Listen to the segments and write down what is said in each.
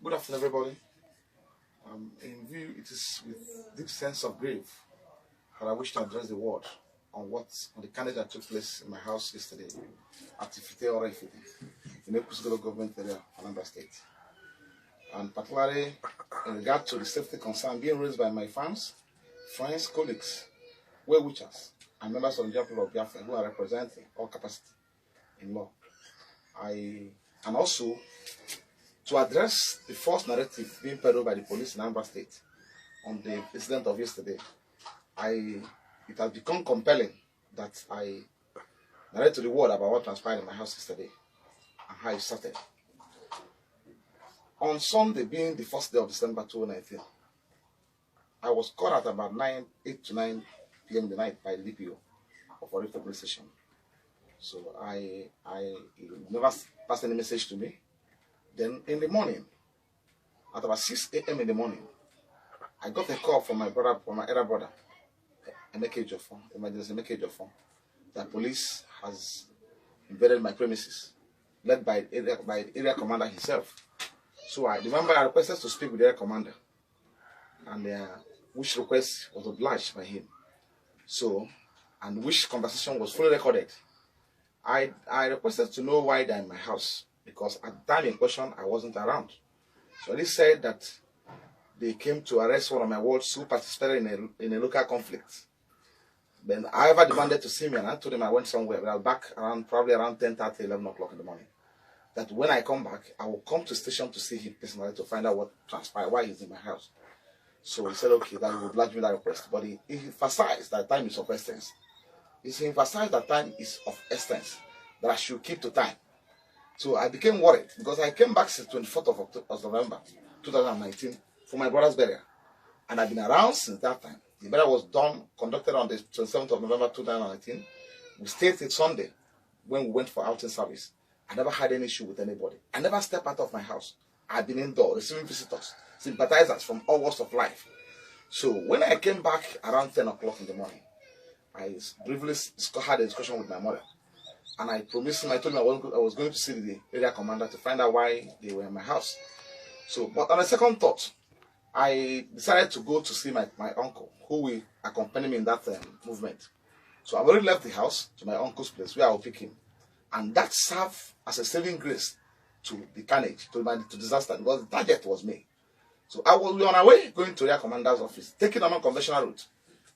Good afternoon, everybody. In view, it is with deep sense of grief that I wish to address the word on the carnage that took place in my house yesterday at Ifite or Ifite in the Ekusgolo government area of Anambra State. And particularly in regard to the safety concern being raised by my fans, friends, colleagues, well-wishers, and members of the people of Biafra who are representing all capacity in law. And also to address the false narrative being peddled by the police in Anambra State on the incident of yesterday. It has become compelling that I narrate to the world about what transpired in my house yesterday and how it started. On Sunday, being the first day of December 2019, I was called at about 8 to 9 p.m. in the night by the DPO of Orifte police station. So I never passed any message to me. Then in the morning, at about 6 a.m. in the morning, I got a call from my elder brother, Ejiofor, Ejiofor, that police has invaded my premises, led by the area commander himself. So I remember I requested to speak with the area commander, and which request was obliged by him. So, and which conversation was fully recorded. I requested to know why they're in my house, because at the time in question, I wasn't around. So they said that they came to arrest one of my wards who participated in a local conflict. Then I ever demanded to see me, and I told him I went somewhere, but I was back probably around 10:30, 11 o'clock in the morning. That when I come back, I will come to the station to see him personally to find out what transpired, why he's in my house. So he said, okay, that would oblige me that request. But he emphasized that time is of essence. He emphasized that time is of essence, that I should keep to time. So I became worried because I came back since 24th of November 2019 for my brother's burial. And I've been around since that time. The burial was conducted on the 27th of November 2019. We stayed till Sunday when we went for outing service. I never had any issue with anybody. I never stepped out of my house. I've been indoors, receiving visitors, sympathizers from all walks of life. So when I came back around 10 o'clock in the morning, I briefly had a discussion with my mother. And I promised him, I told him I was going to see the area commander to find out why they were in my house. So, but on a second thought, I decided to go to see my uncle, who will accompany me in that movement. So I've already left the house to my uncle's place where I will pick him. And that served as a saving grace to the carnage, to disaster, because the target was me. So I was on our way going to the area commander's office, taking a non-conventional route,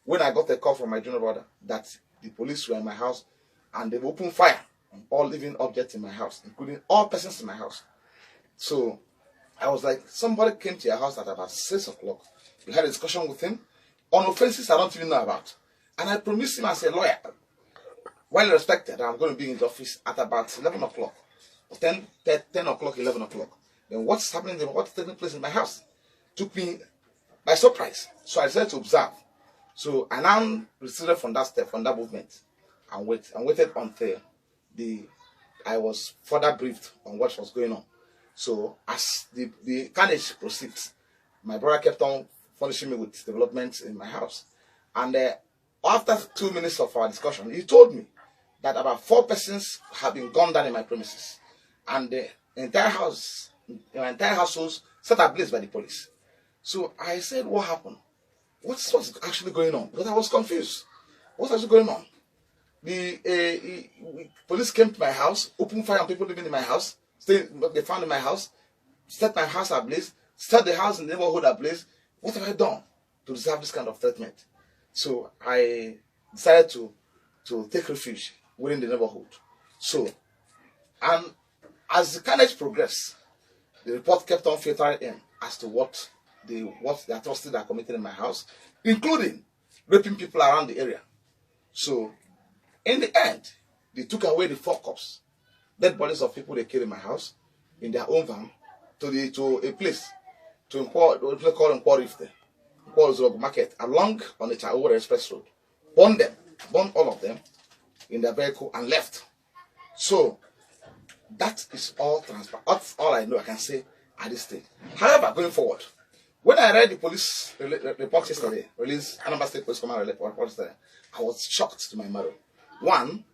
when I got a call from my junior brother that the police were in my house and they opened fire on all living objects in my house, including all persons in my house. So I was like, somebody came to your house at about 6 o'clock. We had a discussion with him on offenses I don't even know about. And I promised him as a lawyer, well respected, I'm going to be in the office at about 11 o'clock, 10 o'clock, 11 o'clock. Then what's happening, what's taking place in my house took me by surprise. So I decided to observe. So I now receded from that movement, and waited until I was further briefed on what was going on. So as the carnage proceeds, my brother kept on furnishing me with developments in my house. And after 2 minutes of our discussion, he told me that about 4 persons have been gunned down in my premises. And the entire house, my entire household set ablaze by the police. So I said, what happened? What's actually going on? Because I was confused. What's actually going on? The police came to my house, opened fire on people living in my house. They found in my house, set my house ablaze, set the house in the neighborhood ablaze. What have I done to deserve this kind of treatment? So I decided to take refuge within the neighborhood. So, and as the carnage progressed, the report kept on filtering in as to what the atrocities that are committed in my house, including raping people around the area. So, in the end, they took away the 4 corpses, dead bodies of people they killed in my house, in their own van, to a place called Orifte Market, along on the Chaowa Express Road. Burned all of them in their vehicle and left. So, that is all transparent. That's all I know I can say at this stage. However, going forward, when I read the police report yesterday, Anambra State Police Command report yesterday, I was shocked to my marrow. One,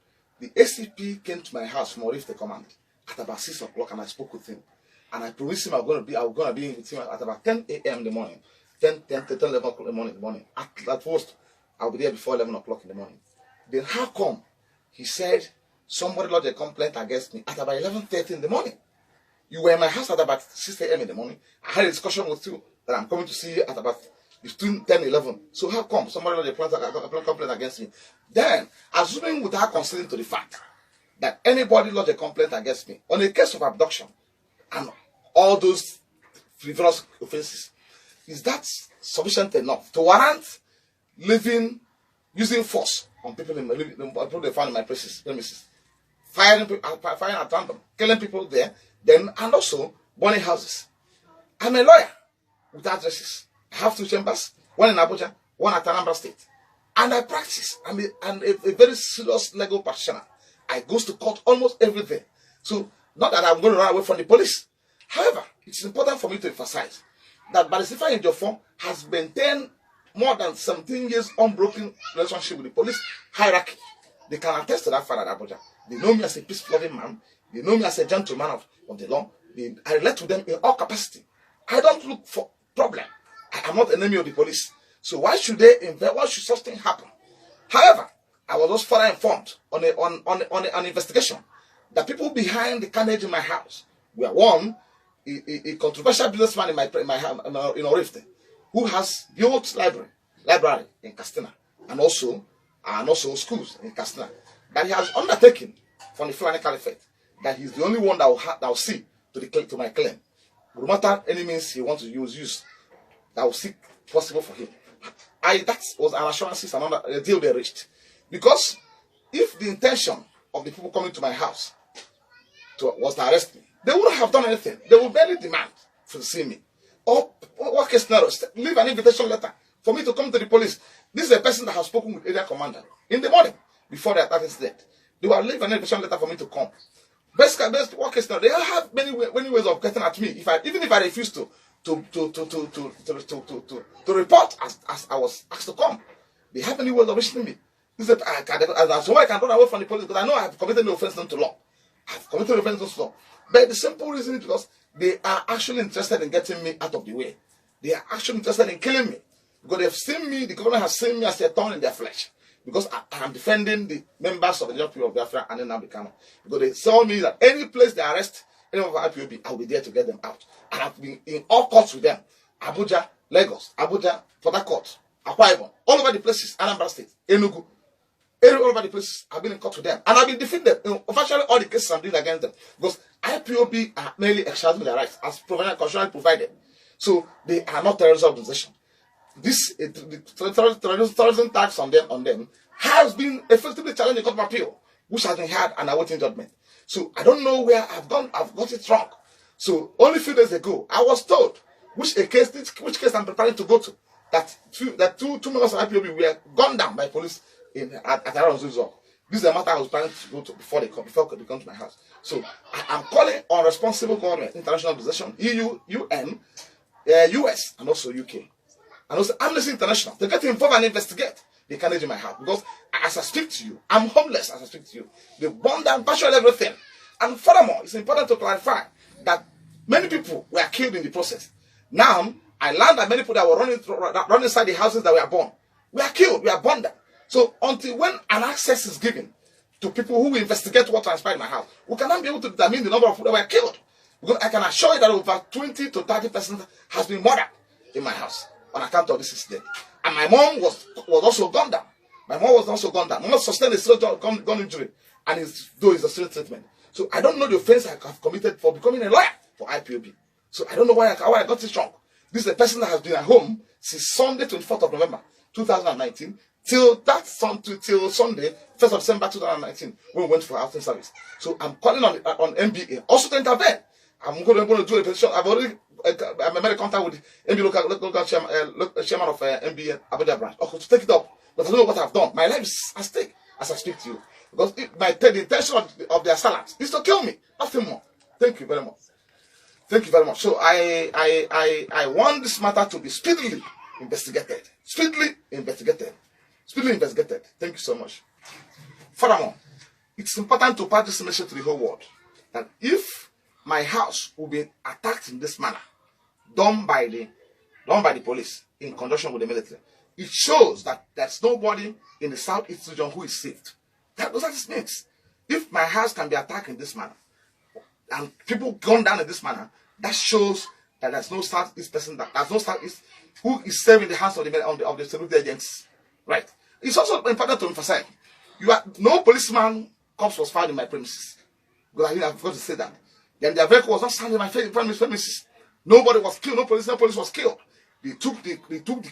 the ACP came to my house from Orifte Command at about 6 o'clock and I spoke with him. and I promised him I was gonna be with him at about 10 a.m. in the morning, 10, 11 o'clock in the morning. At first, I'll be there before 11 o'clock in the morning. Then how come he said somebody lodged a complaint against me at about 11:30 in the morning? You were in my house at about 6 a.m. in the morning. I had a discussion with you that I'm coming to see you at about between 10 and 11. So how come somebody lodged a complaint against me? Then, assuming without considering to the fact that anybody lodged a complaint against me on a case of abduction and all those frivolous offenses, is that sufficient enough to warrant using force on people people they found in my premises, firing at random, killing people there, then and also burning houses? I'm a lawyer with addresses. I have 2 chambers, one in Abuja, one at Anambra State, and I practice. I'm a very serious legal practitioner. I go to court almost every day. So not that I'm going to run away from the police. However, it's important for me to emphasize that Barrister Ejiofor has maintained more than 17 years unbroken relationship with the police hierarchy. They can attest to that fact at Abuja. They know me as a peace-loving man. They know me as a gentleman of the law. I relate to them in all capacity. I don't look for problem. I am not an enemy of the police. So why should such thing happen? However, I was also further informed on an investigation that people behind the carnage in my house were one, a controversial businessman in Orifte, who has built library in Castina, and also schools in Castina, that he has undertaken from the Fulani Caliphate, that he's the only one that will see to my claim. No matter any means he wants to use, that will seek possible for him. That was an assurance and a deal they reached. Because if the intention of the people coming to my house was to arrest me, they wouldn't have done anything. They would barely demand to see me. Or what case scenario, leave an invitation letter for me to come to the police. This is a person that has spoken with area commander in the morning before the attack incident. They will leave an invitation letter for me to come. Best what case scenario, they have many ways of getting at me. Even if I refuse to report as I was asked to come, they have many ways of reaching me. This is I can run away from the police because I know I have committed no offense to law. I've committed no offense to law. But the simple reason is because they are actually interested in getting me out of the way. They are actually interested in killing me. Because they've seen me, the government has seen me as a thorn in their flesh. Because I am defending the members of the people of Biafra and Nnamdi Kanu. Because they saw me that any place they arrest any of our IPOB, I will be there to get them out. And I've been in all courts with them. Abuja, Lagos, Abuja, Port Harcourt, Akwa Ibom, all over the places, Anambra State, Enugu. All over the places, I've been in court with them. And I've been defending them. Virtually all the cases I'm doing against them. Because IPOB are merely exercising their rights as constitutionally provided. So they are not terrorist organization. This terrorism tax on them has been effectively challenged in court of appeal, which has been had and awaiting judgment. So I don't know where I've got it wrong. So only a few days ago, I was told which case I'm preparing to go to, that two members of IPOB were gunned down by police at around Zuzor. This is a matter I was planning to go to before they come to my house. So I am calling on responsible government, international organization, EU, UN, US, and also UK, and also Amnesty International to get involved and investigate the carnage in my house. Because as I speak to you, I'm homeless as I speak to you. They burned down virtually everything. And furthermore, it's important to clarify that many people were killed in the process. Now, I learned that many people that were running inside the houses that were burned were killed, were burned down. So until when an access is given to people who will investigate what transpired in my house, we cannot be able to determine the number of people that were killed. Because I can assure you that over 20 to 30% has been murdered in my house on account of this incident. And my mom was also gunned down. My mom was also gunned down. My mom sustained a serious gun injury, and though it's a serious treatment. So I don't know the offense I have committed for becoming a lawyer for IPOB. So I don't know why I got it wrong. This is a person that has been at home since Sunday, 24th of November, 2019, till Sunday, 1st of December 2019, when we went for outing service. So I'm calling on MBA also to intervene. I'm going to do a petition. I've already made a contact with the MBA local chairman of MBA Abuja branch to take it up. But I don't know what I've done. My life is at stake as I speak to you. Because the intention of their salads is to kill me. Nothing more. Thank you very much. Thank you very much. So I want this matter to be speedily investigated. Speedily investigated. Speedily investigated. Thank you so much. Furthermore, it's important to pass this message to the whole world that if my house will be attacked in this manner, done by the police in conjunction with the military, it shows that there's nobody in the southeast region who is saved. Those are the means. If my house can be attacked in this manner, and people gone down in this manner, that shows that there's no southeast person, there's no southeast who is saving the hands of the security agents. Right. It's also important to emphasize, no policeman corpse was found in my premises. Because I forgot to say that. Then their vehicle was not found in my premises. Nobody was killed. No police was killed. They took the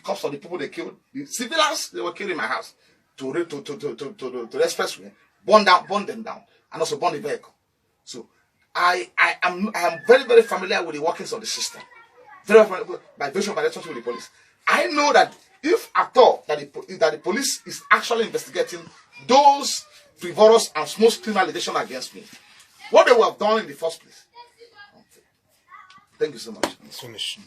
corpse of the people they killed. The civilians, they were killed in my house to the expressway, burn them down, and also burn the vehicle. So I am very, very familiar with the workings of the system. Very familiar by virtue of my relationship with the police. I know that if at all that the police is actually investigating those frivolous and small criminal allegations against me, what they would have done in the first place. Thank you so much. It's finished.